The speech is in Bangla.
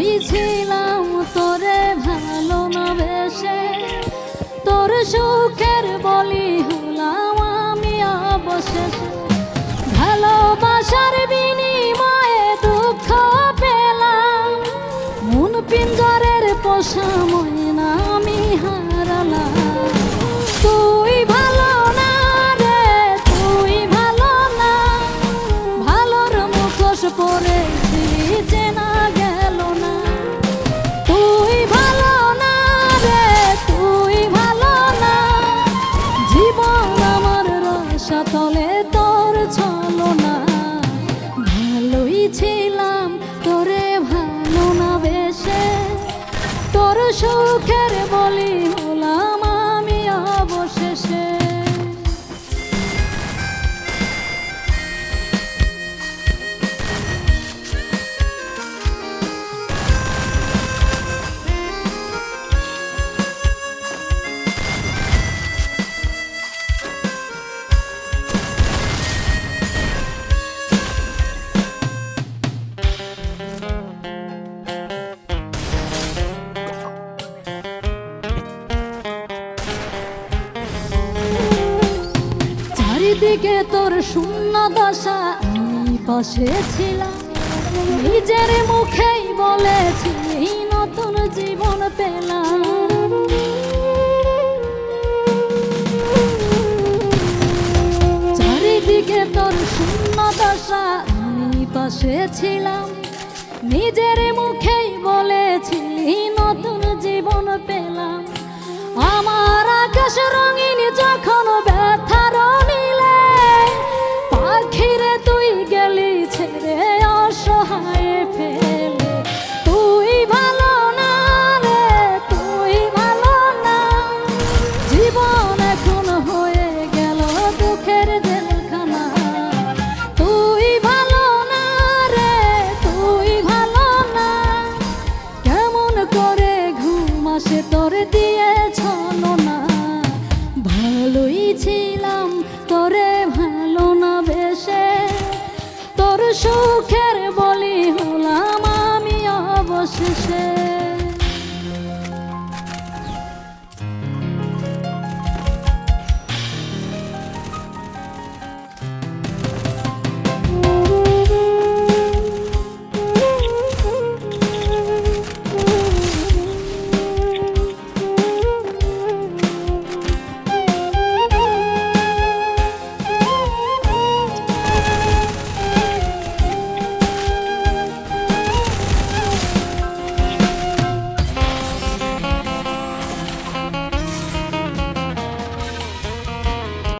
ভালোই ছিলাম তোরে ভালো না বেশে, তোর সুখের বলি হলাম আমি অবশেষে। ভালোবাসার বিনিময়ে দুঃখ পেলাম, মন পিঞ্জরের পোষা ময়না আমি হারালাম। তুই ভালো না রে, তুই ভালো না, ভালোর মুখোশ পরেছিলি চেনা গেল না। তুই ভালো না রে, তুই ভালো না, জীবন আমার রসাতলে তোর ছলো না। ভালোই ছিলাম তোরে ভালো না বেশে, তোর সুখের বলি হলাম আমি অবশেষে। চারিদিকে তোর শূন্য দশা, আমি পাশে ছিলাম, নিজের মুখেই বলেছিলি নতুন জীবন পেলাম। চারিদিকে তোর শূন্য দশা, আমি পাশে ছিলাম, নিজের মুখেই বলেছিলি নতুন জীবন পেলাম। আমার আকাশ রঙিন